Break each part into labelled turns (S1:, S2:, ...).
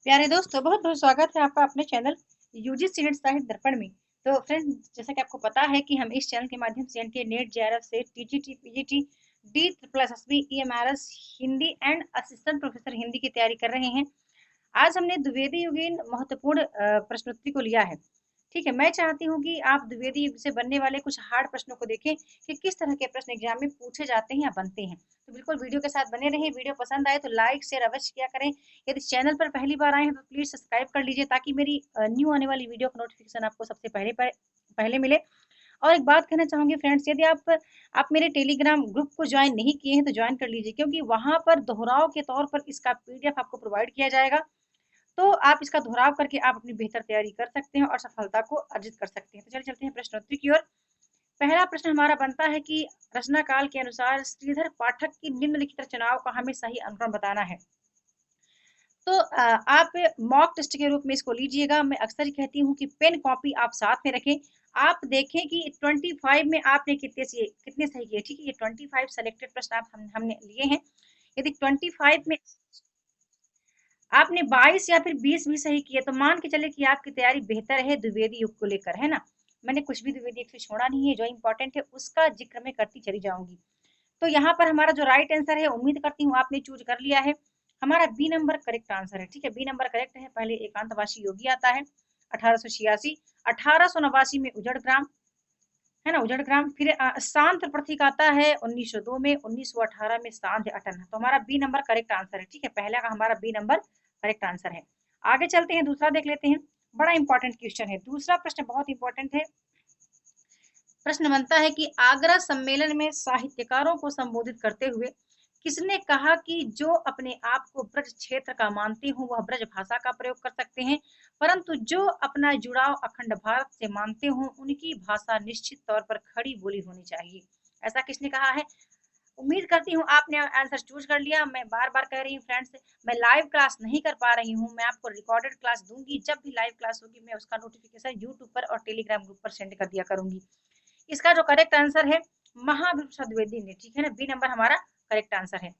S1: प्यारे दोस्तों, बहुत बहुत स्वागत है आपका अपने चैनल यूजी नेट साहित्य दर्पण में। तो फ्रेंड्स, जैसा कि आपको पता है कि हम इस चैनल के माध्यम से एनटीए नेट जेआरएफ से TGT PGT D plus SB EMRS Hindi and assistant professor Hindi की तैयारी कर रहे हैं। आज हमने द्विवेदी युगीन महत्वपूर्ण प्रश्नोत्तरी को लिया है। ठीक है, मैं चाहती हूँ कि आप द्विवेदी युग से बनने वाले कुछ हार्ड प्रश्नों को देखें कि किस तरह के प्रश्न एग्जाम में पूछे जाते हैं या बनते हैं। तो बिल्कुल वीडियो के साथ बने रहें। वीडियो पसंद आए तो लाइक शेयर अवश्य किया करें। यदि चैनल पर पहली बार आए हैं तो प्लीज सब्सक्राइब कर लीजिए ताकि मेरी न्यू आने वाली वीडियो का नोटिफिकेशन आपको सबसे पहले मिले। और एक बात कहना चाहूंगी फ्रेंड्स, यदि आप मेरे टेलीग्राम ग्रुप को ज्वाइन नहीं किए हैं तो ज्वाइन कर लीजिए, क्योंकि वहां पर दोहराव के तौर पर इसका पीडीएफ आपको प्रोवाइड किया जाएगा। तो आप इसका दोहराव करके आप अपनी बेहतर तैयारी कर सकते हैं और सफलता को अर्जित कर सकते हैं। तो चलिए चलते हैं प्रश्नोत्तरी की ओर। पहला प्रश्न हमारा बनता है कि रचना काल के अनुसार श्रीधर पाठक की निम्नलिखित रचनाओं का हमें सही अनुक्रम बताना है। तो आप मॉक टेस्ट के रूप में इसको लीजिएगा। मैं अक्सर ही कहती हूँ कि पेन कॉपी आप साथ में रखें। आप देखें कि 25 में आपने कितने सही किए। ठीक है, ये 25 सेलेक्टेड प्रश्न हमने लिए हैं। यदि 25 में आपने 22 या फिर 20 भी सही किए तो मान के चले कि आपकी तैयारी बेहतर है द्विवेदी युग को लेकर, है ना। मैंने कुछ भी द्विवेदी युग से छोड़ा नहीं है, जो इंपॉर्टेंट है उसका जिक्र मैं करती चली जाऊंगी। तो यहाँ पर हमारा जो राइट आंसर है, उम्मीद करती हूँ आपने चूज कर लिया है। हमारा बी नंबर करेक्ट आंसर है। ठीक है, बी नंबर करेक्ट है। पहले एकांतवासी योगी आता है 1886, 1889 में उजड़ ग्राम, है ना, उजड़ ग्राम। फिर शांत प्रतीक आता है 1902 में, 1918 में सांध्य अटन। तो हमारा बी नंबर करेक्ट आंसर है। ठीक है, पहला का हमारा बी नंबर करेक्ट आंसर है। आगे चलते हैं, दूसरा देख लेते हैं। बड़ा इंपॉर्टेंट क्वेश्चन है दूसरा प्रश्न, बहुत इंपॉर्टेंट है। प्रश्न बनता है कि आगरा सम्मेलन में साहित्यकारों को संबोधित करते हुए किसने कहा कि जो अपने आप को ब्रज क्षेत्र का मानते हो वह ब्रज भाषा का प्रयोग कर सकते हैं, परंतु जो अपना जुड़ाव अखंड भारत से मानते हो उनकी भाषा निश्चित तौर पर खड़ी बोली होनी चाहिए। ऐसा किसने कहा है? उम्मीद करती हूँ आपने आंसर चूज कर लिया। मैं बार बार कह रही हूँ फ्रेंड्स, मैं लाइव क्लास नहीं कर पा रही हूँ। मैं आपको रिकॉर्डेड क्लास दूंगी। जब भी लाइव क्लास होगी मैं उसका नोटिफिकेशन यूट्यूब पर और टेलीग्राम ग्रुप पर सेंड कर दिया करूंगी। इसका जो करेक्ट आंसर है महावीर प्रसाद द्विवेदी ने। ठीक है ना, बी नंबर हमारा करेक्ट आंसर है।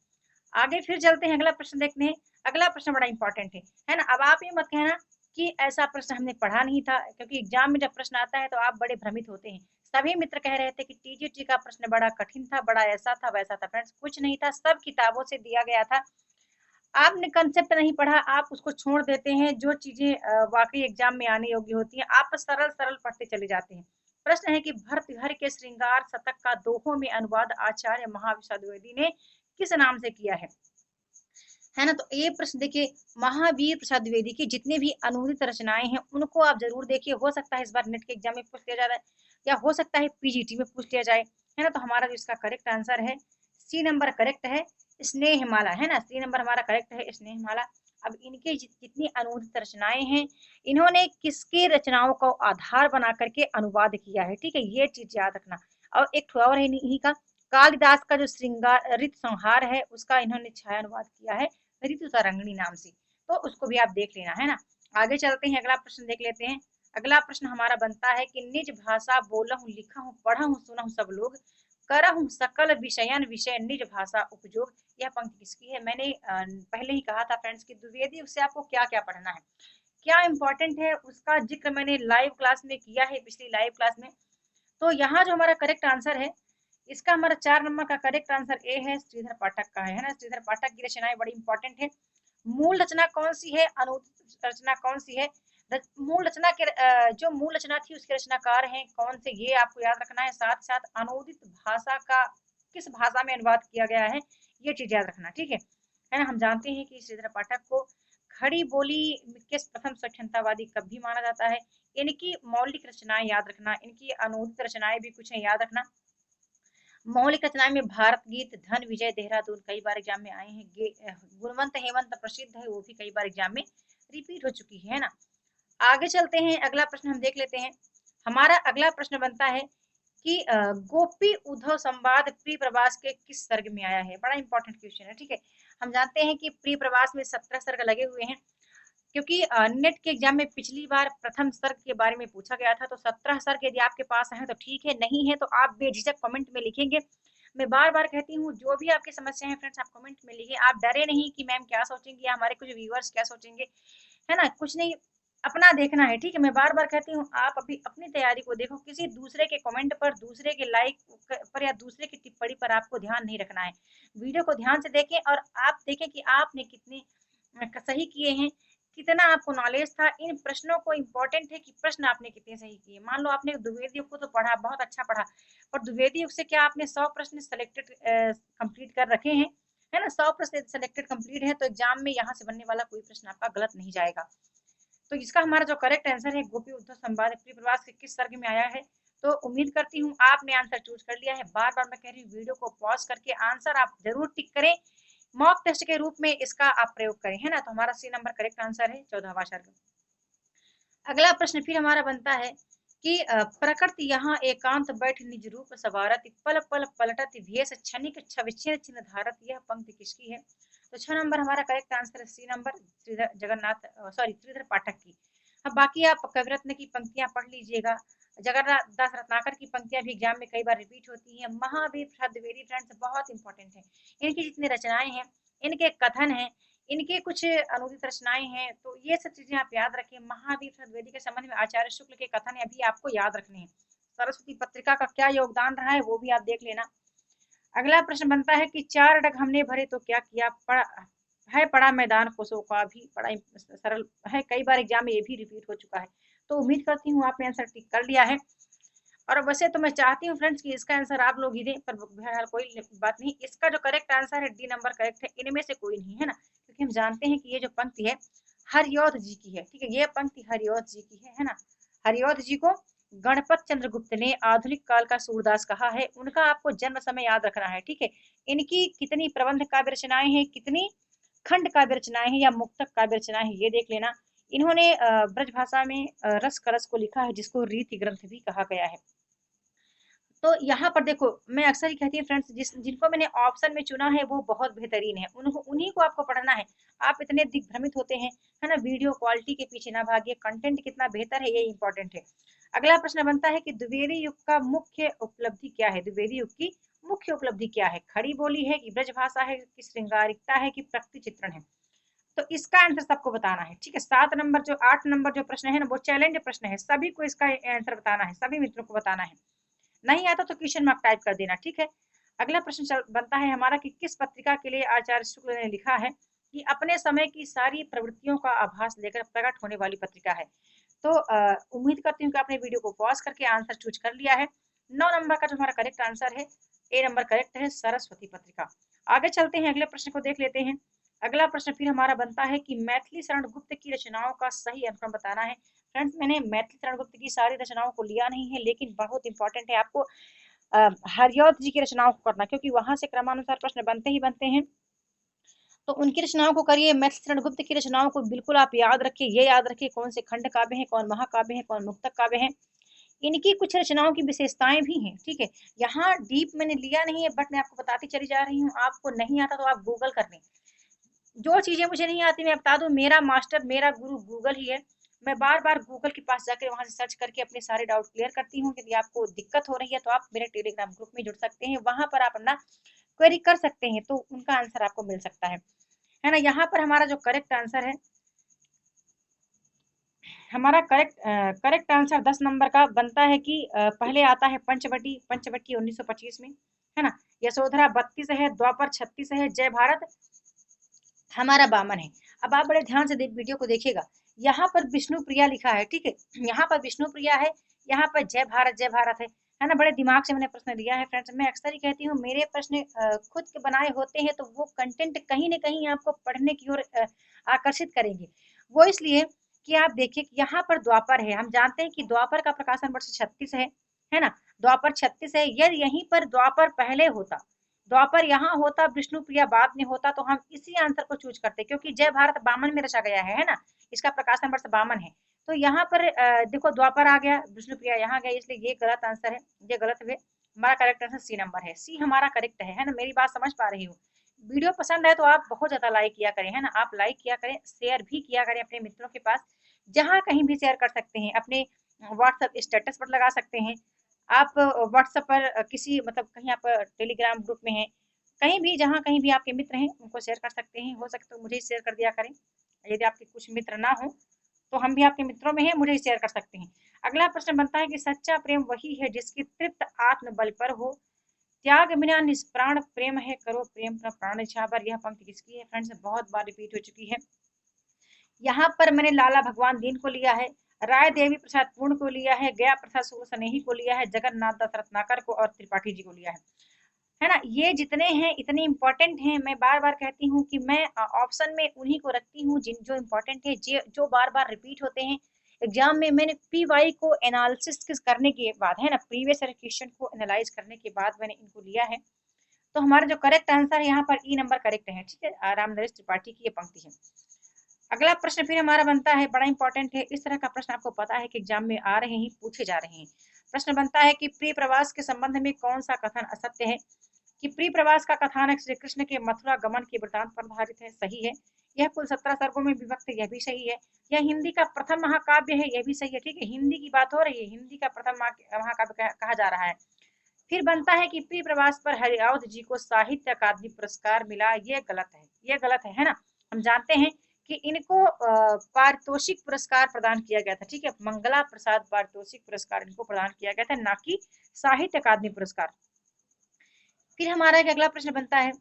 S1: आगे फिर चलते हैं, अगला प्रश्न देखते हैं। अगला प्रश्न बड़ा इंपॉर्टेंट है ना। अब आप ये मत कहना कि ऐसा प्रश्न हमने पढ़ा नहीं था, क्योंकि एग्जाम में जब प्रश्न आता है तो आप बड़े भ्रमित होते हैं। सभी मित्र कह रहे थे कि टीजीटी का प्रश्न बड़ा कठिन था, बड़ा ऐसा था वैसा था। फ्रेंड्स, कुछ नहीं था, सब किताबों से दिया गया था। आपने कंसेप्ट नहीं पढ़ा, आप उसको छोड़ देते हैं। जो चीजें वाकई एग्जाम में आने योग्य होती हैं आप सरल सरल पढ़ते चले जाते हैं। प्रश्न है कि भर्तृहरि के श्रृंगार शतक का दोहों में अनुवाद आचार्य महाविशा द्विवेदी ने किस नाम से किया है ना। तो ये प्रश्न देखिए, महावीर प्रसाद द्विवेदी की जितने भी अनुदित रचनाएं हैं उनको आप जरूर देखिए। हो सकता है इस बार नेट के एग्जाम में पूछ लिया जाए या हो सकता है पीजीटी में पूछ लिया जाए, है ना। तो हमारा जो इसका करेक्ट आंसर है सी नंबर करेक्ट है, स्नेहमाला, है ना। सी नंबर हमारा करेक्ट है, स्नेहमाला। अब इनके जितनी अनुदित रचनाएं हैं, इन्होंने किसके रचनाओं को आधार बना करके अनुवाद किया है। ठीक है, ये चीज याद रखना। और एक और है इन्हीं का, कालिदास का जो श्रृंगार ऋत संहार है उसका इन्होंने छाया अनुवाद किया है ऋतु तरंगिणी नाम से। तो उसको भी आप देख लेना, है ना। आगे चलते हैं, अगला प्रश्न देख लेते हैं। अगला प्रश्न हमारा बनता है कि निज भाषा बोलहु लिखहु पढ़हु सुनहु सब लोग, करहु सकल विषयन विषय निज भाषा उपयोग। यह पंक्ति किसकी है? मैंने पहले ही कहा था फ्रेंड्स कि द्विवेदी उससे आपको क्या क्या पढ़ना है, क्या इंपॉर्टेंट है, उसका जिक्र मैंने लाइव क्लास में किया है, पिछली लाइव क्लास में। तो यहाँ जो हमारा करेक्ट आंसर है, इसका हमारा 4 नंबर का करेक्ट आंसर ए है, श्रीधर पाठक का है ना। श्रीधर पाठक की रचनाएं बड़ी इंपॉर्टेंट है। मूल रचना कौन सी है, अनुदित रचना कौन सी है? मूल रचना के जो मूल रचना थी उसके रचनाकार हैं कौन से, ये आपको याद रखना है। साथ साथ अनुदित भाषा का किस भाषा में अनुवाद किया गया है, ये चीज याद रखना। ठीक है ना। हम जानते हैं कि श्रीधर पाठक को खड़ी बोली के प्रथम स्वच्छंदतावादी कवि माना जाता है। इनकी मौलिक रचनाएं याद रखना, इनकी अनुदित रचनाएं भी कुछ है, याद रखना। मौलिक रचनाएं में भारत गीत, धन विजय, देहरादून कई बार एग्जाम में आए हैं। गुणवंत हेमंत प्रसिद्ध है, वो भी कई बार एग्जाम में रिपीट हो चुकी है ना। आगे चलते हैं, अगला प्रश्न हम देख लेते हैं। हमारा अगला प्रश्न बनता है कि गोपी उद्धव संवाद प्रिय प्रवास के किस सर्ग में आया है? बड़ा इंपॉर्टेंट क्वेश्चन है। ठीक है, हम जानते हैं कि प्रिय प्रवास में 17 सर्ग लगे हुए हैं, क्योंकि नेट के एग्जाम में पिछली बार प्रथम सर्ग के बारे में पूछा गया था। तो 17 सर्ग यदि आपके पास है तो ठीक है, नहीं है तो आप बेझिझक कमेंट में लिखेंगे। मैं बार बार कहती हूँ, जो भी आपकी समस्या है फ्रेंड्स आप कमेंट में लिखिए। आप डरे नहीं कि मैम क्या सोचेंगे या हमारे कुछ व्यूअर्स क्या सोचेंगे। है ना, कुछ नहीं, अपना देखना है, ठीक है। मैं बार बार कहती हूँ आप अभी अपनी तैयारी को देखो, किसी दूसरे के कमेंट पर, दूसरे के लाइक पर या दूसरे की टिप्पणी पर आपको ध्यान नहीं रखना है। वीडियो को ध्यान से देखें और आप देखें कि आपने कितने सही किए हैं, कितना आपको नॉलेज था इन प्रश्नों को। इम्पोर्टेंट है कि प्रश्न आपने कितने सही किए। मान लो आपने द्विवेदी युग को तो पढ़ा, बहुत अच्छा पढ़ा, और द्विवेदी युग से क्या आपने 100 प्रश्न सेलेक्टेड कंप्लीट कर रखे हैं, है ना, 100 प्रश्न सेलेक्टेड कंप्लीट है, तो एग्जाम में यहाँ से बनने वाला कोई प्रश्न आपका गलत नहीं जाएगा। तो इसका हमारा जो करेक्ट आंसर है, गोपी उद्धव संवाद प्रवास के किस सर्ग में आया है। तो उम्मीद करती हूँ आपने आंसर चूज कर लिया है। बार बार मैं कह रही हूँ वीडियो को पॉज करके आंसर आप जरूर टिक करें, मॉक टेस्ट के रूप में इसका आप प्रयोग करें, है ना। तो हमारा सी नंबर करेक्ट आंसर है 14वां सर्ग। अगला प्रश्न फिर हमारा बनता है कि प्रकृति यहाँ एकांत बैठ निज रूप सवारत, पल पल पलटत भेष क्षणिक छविच्छिन्न चिन्ह धारत, यह पंक्ति किसकी है। तो 6 नंबर हमारा करेक्ट आंसर है सी नंबर, जगन्नाथ श्रीधर पाठक की। अब बाकी आप कविरत्न की पंक्तियां पढ़ लीजिएगा, जगन्नाथ दास रत्नाकर की पंक्तियां भी एग्जाम में कई बार रिपीट होती हैं। महावीर प्रसाद द्विवेदी फ्रेंड्स बहुत इंपॉर्टेंट है, इनकी जितनी रचनाएं हैं, इनके कथन हैं, इनके कुछ अनुदित रचनाएं हैं, तो ये सब चीजें आप याद रखें। महावीर प्रसाद द्विवेदी के संबंध में आचार्य शुक्ल के कथन अभी आपको याद रखने हैं। सरस्वती पत्रिका का क्या योगदान रहा है वो भी आप देख लेना। अगला प्रश्न बनता है कि 4 डग हमने भरे तो क्या किया, पड़ा है पड़ा मैदान कोसों का, भी बड़ा सरल है, कई बार एग्जाम में ये भी रिपीट हो चुका है। तो उम्मीद करती हूँ आपने आंसर टिक कर लिया है। और वैसे तो मैं चाहती हूँ फ्रेंड्स कि इसका आंसर आप लोग ही दें, पर बहरहाल कोई बात नहीं, इसका जो करेक्ट आंसर है डी नंबर करेक्ट है, इनमें से कोई नहीं, है ना। क्योंकि हम जानते हैं कि ये जो पंक्ति है हरिऔध जी की है, ठीक है, ये पंक्ति हरिऔध जी की है ना। हरिऔध जी को गणपत चंद्रगुप्त ने आधुनिक काल का सूरदास कहा है। उनका आपको जन्म समय याद रखना है, ठीक है। इनकी कितनी प्रबंध काव्य रचनाएं हैं, कितनी खंड काव्य रचनाएं हैं या मुक्तक काव्य रचनाएं हैं, ये देख लेना। इन्होंने ब्रज भाषा में रस करस को लिखा है, जिसको रीति ग्रंथ भी कहा गया है। तो यहाँ पर देखो, मैं अक्सर ही कहती हूँ फ्रेंड्स, जिनको मैंने ऑप्शन में चुना है वो बहुत बेहतरीन है, उन्हीं को आपको पढ़ना है। आप इतने दिग्भ्रमित होते हैं, है ना, वीडियो क्वालिटी के पीछे ना भागिए, कंटेंट कितना बेहतर है ये इंपॉर्टेंट है। अगला प्रश्न बनता है कि द्विवेदी युग का मुख्य उपलब्धि क्या है। द्विवेदी युग की मुख्य उपलब्धि क्या है, खड़ी बोली है कि ब्रज भाषा है कि श्रृंगारिकता है कि प्रकृति चित्रण है। तो इसका आंसर सबको बताना है, ठीक है। 8 नंबर जो प्रश्न है ना, वो चैलेंज प्रश्न है, सभी को इसका आंसर बताना है, सभी मित्रों को बताना है। नहीं आता तो क्वेश्चन मार्क टाइप कर देना, ठीक है। अगला प्रश्न बनता है हमारा कि किस पत्रिका के लिए आचार्य शुक्ल ने लिखा है कि अपने समय की सारी प्रवृत्तियों का आभास लेकर प्रकट होने वाली पत्रिका है। तो उम्मीद करती हूँ कि आपने वीडियो को पॉज करके आंसर चूज कर लिया है। 9 नंबर का जो हमारा करेक्ट आंसर है, ए नंबर करेक्ट है, सरस्वती पत्रिका। आगे चलते हैं, अगले प्रश्न को देख लेते हैं। अगला प्रश्न फिर हमारा बनता है कि मैथिली शरण गुप्त की रचनाओं का सही अनुक्रम बताना है। फ्रेंड्स, मैंने मैथिली शरण गुप्त की सारी रचनाओं को लिया नहीं है, लेकिन बहुत इंपॉर्टेंट है आपको हरिऔध जी की रचनाओं को करना, क्योंकि वहां से क्रमानुसार प्रश्न बनते ही बनते हैं। तो उनकी रचनाओं को करिए, मैथिली शरण गुप्त की रचनाओं को बिल्कुल आप याद रखिए, ये याद रखिए कौन से खंड काव्य हैं, कौन महाकाव्य है, कौन मुक्तक काव्य है। इनकी कुछ रचनाओं की विशेषताएं भी हैं, ठीक है। यहाँ डीप मैंने लिया नहीं है, बट मैं आपको बताती चली जा रही हूँ। आपको नहीं आता तो आप गूगल कर लें, जो चीजें मुझे नहीं आती मैं बता दूं, मेरा मास्टर मेरा गुरु गूगल ही है। मैं बार बार गूगल के पास जाकर वहां से सर्च करके अपने सारे डाउट क्लियर करती हूँ। यदि आपको दिक्कत हो रही है तो आप मेरे टेलीग्राम ग्रुप में जुड़ सकते हैं, वहां पर आप अपना क्वेरी कर सकते हैं, तो उनका आंसर आपको मिल सकता है ना। यहाँ पर हमारा जो करेक्ट आंसर है, हमारा करेक्ट आंसर 10 नंबर का बनता है कि पहले आता है पंचवटी, पंचवटी 1925 में, है ना। यशोधरा 32 है, द्वापर 36 है, जय भारत हमारा 52 है। अब आप बड़े ध्यान से वीडियो को देखिएगा, यहाँ पर विष्णु प्रिया लिखा है, ठीक है, यहाँ पर विष्णु प्रिया है, यहाँ पर जय भारत है ना। बड़े दिमाग से मैंने प्रश्न दिया है फ्रेंड्स। मैं अक्सर ही कहती हूँ मेरे प्रश्न खुद के बनाए होते हैं, तो वो कंटेंट कहीं ना कहीं आपको पढ़ने की ओर आकर्षित करेंगे। वो इसलिए कि आप देखिए कि यहाँ पर द्वापर है, हम जानते हैं कि द्वापर का प्रकाशन वर्ष 36 है ना। द्वापर 36 है, यदि यहीं पर द्वापर पहले होता, द्वापर यहाँ होता, विष्णु प्रिया बाद में होता, तो हम इसी आंसर को चूज करते, क्योंकि जय भारत 52 में रचा गया है ना। इसका प्रकाशन वर्ष 52 है। तो यहाँ पर देखो द्वापर आ गया, विष्णु प्रिया यहाँ गया, इसलिए ये गलत आंसर है, ये गलत हुए। हमारा करेक्ट आंसर सी नंबर है, सी हमारा करेक्ट है ना। मेरी बात समझ पा रही हूँ। वीडियो पसंद है तो आप बहुत ज्यादा लाइक किया करें, है ना। आप लाइक किया करें, शेयर भी किया करें अपने मित्रों के पास, जहाँ कहीं भी शेयर कर सकते हैं, अपने व्हाट्सएप स्टेटस पर लगा सकते हैं। आप व्हाट्सएप पर किसी मतलब कहीं आप टेलीग्राम ग्रुप में हैं, कहीं भी जहाँ कहीं भी आपके मित्र हैं उनको शेयर कर सकते हैं, हो सके तो मुझे शेयर कर दिया करें, यदि आपके कुछ मित्र ना हो तो हम भी आपके मित्रों में हैं, मुझे शेयर कर सकते हैं। अगला प्रश्न बनता है कि सच्चा प्रेम वही है जिसकी तृप्त आत्मबल पर हो, त्याग बिना निष्प्राण प्रेम है, करो प्रेम का प्राण न्यौछावर। यह पंक्ति किसकी है फ्रेंड्स? बहुत बार रिपीट हो चुकी है। यहाँ पर मैंने लाला भगवान दीन को लिया है, राय देवी प्रसाद पूर्ण को लिया है, गया प्रसाद स्नेही को लिया है, जगन्नाथ दास रत्नाकर को और त्रिपाठी जी को लिया है ना। ये जितने हैं इतने इंपॉर्टेंट हैं। मैं बार बार कहती हूँ कि मैं ऑप्शन में उन्हीं को रखती हूँ जिन जो इंपॉर्टेंट है, जो बार बार रिपीट होते हैं एग्जाम में। मैंने पीवाई को एनालिसिस करने के बाद, है ना, प्रीवियस क्वेश्चन को एनालाइज करने के बाद मैंने इनको लिया है। तो हमारा जो करेक्ट आंसर है यहाँ पर ई नंबर करेक्ट है, ठीक है, राम नरेश त्रिपाठी की ये पंक्ति है। अगला प्रश्न फिर हमारा बनता है, बड़ा इंपॉर्टेंट है, इस तरह का प्रश्न आपको पता है कि एग्जाम में आ रहे हैं, पूछे जा रहे हैं। प्रश्न बनता है कि प्रिय प्रवास के संबंध में कौन सा कथन असत्य है? कि प्रिय प्रवास का कथानक श्री कृष्ण के मथुरा गमन के वृतांत पर आधारित है, सही है। यह कुल 17 सर्गों में विभक्त है, यह भी सही है। यह हिंदी का प्रथम महाकाव्य है, यह भी सही है, ठीक है, हिंदी की बात हो रही है, हिंदी का प्रथम महाकाव्य कहा जा रहा है। फिर बनता है कि प्रिय प्रवास पर हरिऔध जी को साहित्य अकादमी पुरस्कार मिला, ये गलत है, ये गलत है ना। हम जानते हैं कि इनको पारितोषिक पुरस्कार प्रदान किया गया था, ठीक है, मंगला प्रसाद पारितोषिक पुरस्कार इनको प्रदान किया गया था, ना कि साहित्य अकादमी पुरस्कार। फिर हमारा एक अगला प्रश्न बनता है,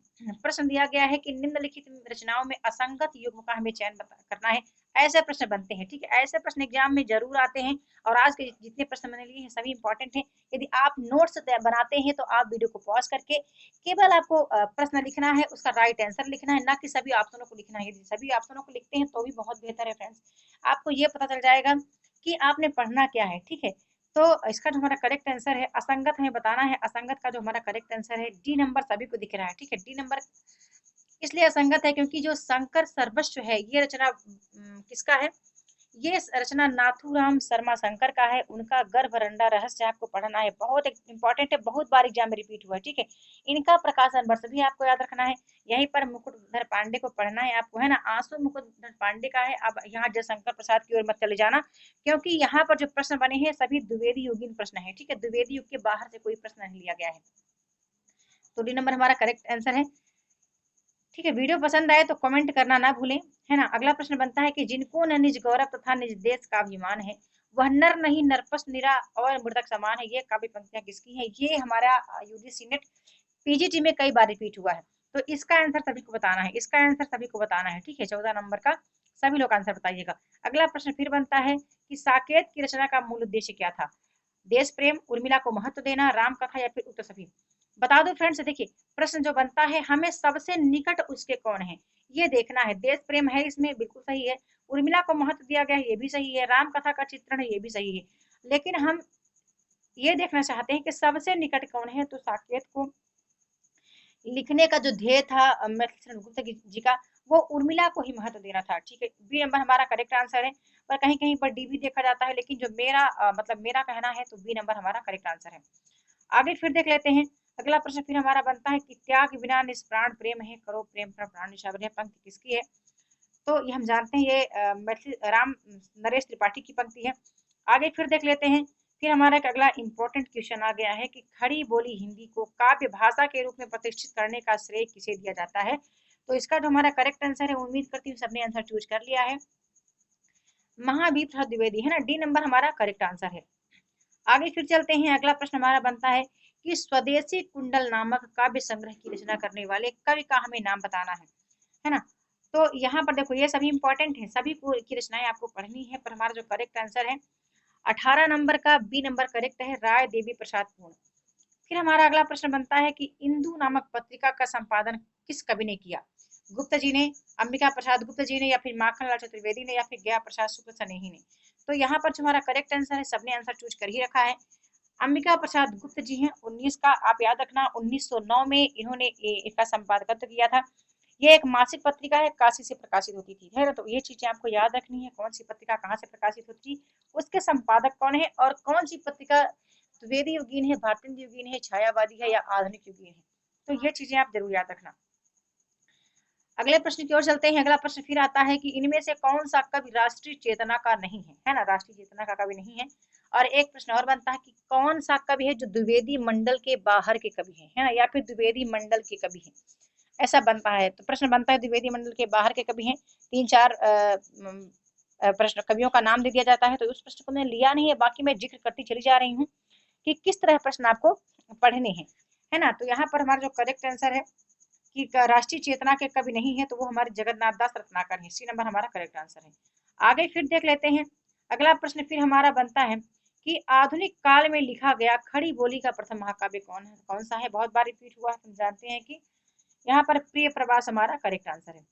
S1: प्रश्न दिया गया है कि निम्नलिखित रचनाओं में असंगत युग्म का हमें चयन करना है। ऐसे प्रश्न बनते हैं, ठीक है, ऐसे प्रश्न एग्जाम में जरूर आते हैं। और आज के जितने प्रश्न मैंने लिए हैं सभी इंपॉर्टेंट हैं। यदि आप नोट्स बनाते हैं तो आप वीडियो को पॉज करके केवल आपको प्रश्न लिखना है, उसका राइट आंसर लिखना है, ना कि सभी ऑप्शनों को लिखना है। यदि सभी ऑप्शनों को लिखते हैं तो भी बहुत बेहतर है फ्रेंड्स, आपको ये पता चल जाएगा कि आपने पढ़ना क्या है, ठीक है। तो इसका जो हमारा करेक्ट आंसर है, असंगत हमें बताना है, असंगत का जो हमारा करेक्ट आंसर है डी नंबर सभी को दिख रहा है, ठीक है, डी नंबर इसलिए असंगत है क्योंकि जो शंकर सर्वस्व है ये रचना किसका है? ये रचना नाथूराम शर्मा शंकर का है, उनका गर्भरंडा रहस्य आपको पढ़ना है, बहुत इंपॉर्टेंट है, बहुत बार एग्जाम में रिपीट हुआ है, ठीक है। इनका प्रकाशन वर्ष भी आपको याद रखना है। यहीं पर मुकुटधर पांडे को पढ़ना है आपको, है ना, आंसू मुकुटधर पांडे का है। अब यहाँ जयशंकर प्रसाद की ओर मत चले जाना, क्योंकि यहाँ पर जो प्रश्न बने हैं सभी द्विवेदी युगीन प्रश्न है, ठीक है, द्विवेदी युग के बाहर से कोई प्रश्न नहीं लिया गया है। तो डी नंबर हमारा करेक्ट आंसर है, ठीक है। वीडियो पसंद आए तो कमेंट करना ना भूलें, है ना। अगला प्रश्न बनता है कि जिनको न निज गौरव तथा निज देश का अभिमान है, वह नर नहीं नरपस निरा और मृतक समान है, ये काव्य पंक्तियां किसकी हैं? ये हमारा यूजीसी नेट पीजीटी में कई बार रिपीट हुआ है। तो इसका आंसर सभी को बताना है, इसका आंसर सभी को बताना है, ठीक है, 14 नंबर का सभी लोग आंसर बताइएगा। अगला प्रश्न फिर बनता है कि साकेत की रचना का मूल उद्देश्य क्या था? देश प्रेम, उर्मिला को महत्व देना, राम कथा या फिर उत्तर सभी? बता दो फ्रेंड्स, देखिए प्रश्न जो बनता है हमें सबसे निकट उसके कौन है ये देखना है। देश प्रेम है इसमें, बिल्कुल सही है। उर्मिला को महत्व दिया गया है, ये भी सही है। राम कथा का चित्रण है, ये भी सही है। लेकिन हम ये देखना चाहते हैं कि सबसे निकट कौन है। तो साकेत को लिखने का जो ध्येय था गुप्त जी का, वो उर्मिला को ही महत्व देना था, ठीक है। बी नंबर हमारा करेक्ट आंसर है, पर कहीं कहीं पर डी भी देखा जाता है, लेकिन जो मेरा मतलब मेरा कहना है तो बी नंबर हमारा करेक्ट आंसर है। आगे फिर देख लेते हैं। अगला प्रश्न फिर हमारा बनता है कि त्याग बिना निष्प्राण प्रेम है, करो प्रेम पर प्राण न्यौछावर। यह पंक्ति किसकी है? तो ये हम जानते हैं ये राम नरेश त्रिपाठी की पंक्ति है। आगे फिर देख लेते हैं। फिर हमारा एक अगला इंपॉर्टेंट क्वेश्चन आ गया है कि खड़ी बोली हिंदी को काव्य भाषा के रूप में प्रतिष्ठित करने का श्रेय किसे दिया जाता है? तो इसका जो हमारा करेक्ट आंसर है, उम्मीद करती हूँ सबने आंसर चूज कर लिया है, महावीर प्रसाद द्विवेदी, है ना, डी नंबर हमारा करेक्ट आंसर है। आगे फिर चलते हैं। अगला प्रश्न हमारा बनता है कि स्वदेशी कुंडल नामक काव्य संग्रह की रचना करने वाले कवि का हमें नाम बताना है ना। तो यहाँ पर देखो ये सभी इंपॉर्टेंट है, सभी की रचनाएं आपको पढ़नी है, पर हमारा जो करेक्ट आंसर है 18 नंबर का बी नंबर करेक्ट है, राय देवी प्रसाद पूर्ण। फिर हमारा अगला प्रश्न बनता है कि इंदु नामक पत्रिका का संपादन किस कवि ने किया? गुप्त जी ने, अंबिका प्रसाद गुप्त जी ने, या फिर माखनलाल चतुर्वेदी ने, या फिर गया प्रसाद शुक्ल स्नेही ने? तो यहाँ पर जो हमारा करेक्ट आंसर है, सबने आंसर चूज कर ही रखा है, अंबिका प्रसाद गुप्त जी हैं। 19 का आप याद रखना, 1909 में इन्होंने इसका संपादकत्व किया था। ये एक मासिक पत्रिका है, काशी से प्रकाशित होती थी, है ना। तो ये चीजें आपको याद रखनी है, कौन सी पत्रिका कहाँ से प्रकाशित होती थी, उसके संपादक कौन है, और कौन सी पत्रिका द्विवेदी युगीन है, भारतीय युगीन है, छायावादी है, या आधुनिक युगीन है। तो ये चीजें आप जरूर याद रखना। अगले प्रश्न की ओर चलते हैं। अगला प्रश्न फिर आता है कि इनमें से कौन सा कवि राष्ट्रीय चेतना का नहीं है ना, राष्ट्रीय चेतना का कवि नहीं है। और एक प्रश्न और बनता है कि कौन सा कवि है जो द्विवेदी मंडल के बाहर के कवि है ना, या फिर द्विवेदी मंडल के कवि है। ऐसा बनता है। तो प्रश्न बनता है द्विवेदी मंडल के बाहर के कवि हैं, 3-4 प्रश्न कवियों का नाम दे दिया जाता है। तो उस प्रश्न को मैंने लिया नहीं है, बाकी मैं जिक्र करती चली जा रही हूँ कि किस तरह प्रश्न आपको पढ़ने हैं, है ना। तो यहाँ पर हमारा जो करेक्ट आंसर है कि राष्ट्रीय चेतना के कवि नहीं है, तो वो हमारे जगन्नाथ दास रत्नाकर हैं। सी नंबर हमारा करेक्ट आंसर है। आगे फिर देख लेते हैं अगला प्रश्न। फिर हमारा बनता है कि आधुनिक काल में लिखा गया खड़ी बोली का प्रथम महाकाव्य कौन सा है। बहुत बार रिपीट हुआ, हम जानते हैं कि यहाँ पर प्रिय प्रवास हमारा करेक्ट आंसर है।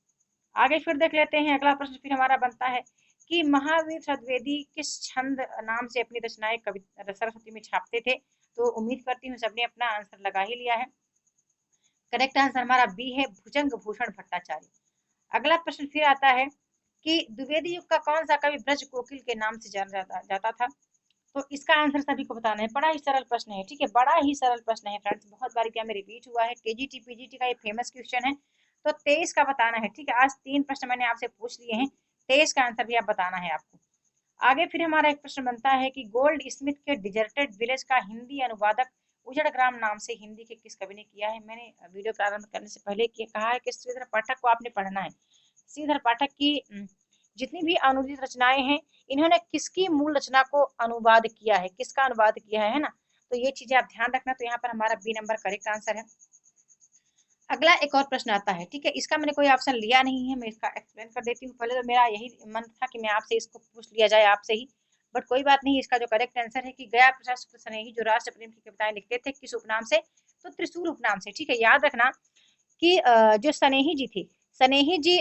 S1: आगे फिर देख लेते हैं अगला प्रश्न। फिर हमारा बनता है कि महावीर द्विवेदी किस छंद नाम से अपनी रचनाएं कवि सरस्वती में छापते थे। तो उम्मीद करती हूँ सबने अपना आंसर लगा ही लिया है। करेक्ट आंसर हमारा बी है, भुजंग भूषण भट्टाचार्य। अगला प्रश्न फिर आता है कि द्विवेदी युग का कौन सा कवि ब्रज कोकिल के नाम से जाना जाता था। तो इसका आंसर सभी को बताना है। बड़ा ही सरल प्रश्न है, ठीक है, बड़ा ही सरल प्रश्न है फ्रेंड्स। बहुत बार क्या में रिपीट हुआ है, टीजीटी पीजीटी का ये फेमस क्वेश्चन है। तो 23 का बताना है, ठीक है। आज 3 प्रश्न मैंने आपसे पूछ लिए हैं, 23 का आंसर भी आप बताना है आपको। आगे फिर हमारा एक प्रश्न बनता है कि गोल्ड स्मिथ के डिजर्टेड विलेज का हिंदी अनुवादक उजड़ ग्राम नाम से हिंदी के किस कवि ने किया है। मैंने वीडियो प्रारंभ करने से पहले कहा है कि श्रीधर पाठक को आपने पढ़ना है। श्रीधर पाठक की जितनी भी अनुदित रचनाएं हैं, इन्होंने किसकी मूल रचना को अनुवाद किया है, किसका अनुवाद किया है ना। तो ये चीजें आप ध्यान रखना। तो यहाँ पर हमारा बी नंबर करेक्ट आंसर है। अगला एक और प्रश्न आता है, ठीक है, इसका मैंने कोई ऑप्शन लिया नहीं है, मैं इसका एक्सप्लेन कर देती हूँ। पहले तो मेरा यही मन था कि मैं आपसे इसको पूछ लिया जाए आपसे ही, बट कोई बात नहीं। इसका जो करेक्ट आंसर है कि गया प्रसाद शुक्ल स्नेही जो राष्ट्र प्रेम की कविताएं लिखते थे, किस उपनाम से। तो त्रिशूल उपनाम से, ठीक है। याद रखना कि जो स्नेही जी थे, स्नेही जी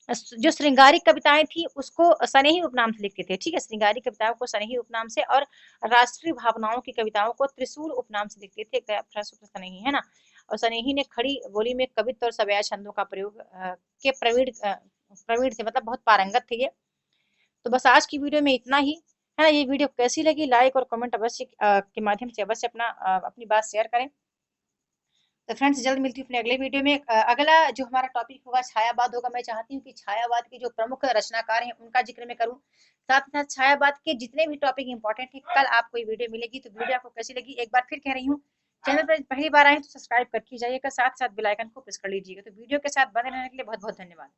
S1: जो श्रृंगारिक कविताएं थी उसको स्नेही उपनाम से लिखते थे, ठीक है। श्रृंगारिक कविताओं को स्नेही उपनाम से और राष्ट्रीय भावनाओं की कविताओं को त्रिशूल उपनाम से लिखते थे, स्नेही, है ना। और स्नेही ने खड़ी बोली में कवित्व और सवैया छंदों का प्रयोग के प्रवीण थे, मतलब बहुत पारंगत थे ये। तो बस आज की वीडियो में इतना ही, है ना। ये वीडियो कैसी लगी, लाइक और कमेंट अवश्य के माध्यम से अवश्य अपनी बात शेयर करें। तो फ्रेंड्स जल्द मिलती हूँ अपने अगले वीडियो में। अगला जो हमारा टॉपिक होगा छायावाद होगा। मैं चाहती हूँ कि छायावाद के जो प्रमुख रचनाकार हैं उनका जिक्र मैं करूँ, साथ ही साथ छायावाद के जितने भी टॉपिक इंपॉर्टेंट है, कल आपको ये वीडियो मिलेगी। तो वीडियो आपको कैसी लगी एक बार फिर कह रही हूँ, चैनल पर पहली बार आए तो सब्सक्राइब कर जाइएगा, साथ साथ बेल आइकन को प्रेस कर लीजिएगा। तो वीडियो के साथ बने रहने के लिए बहुत बहुत धन्यवाद।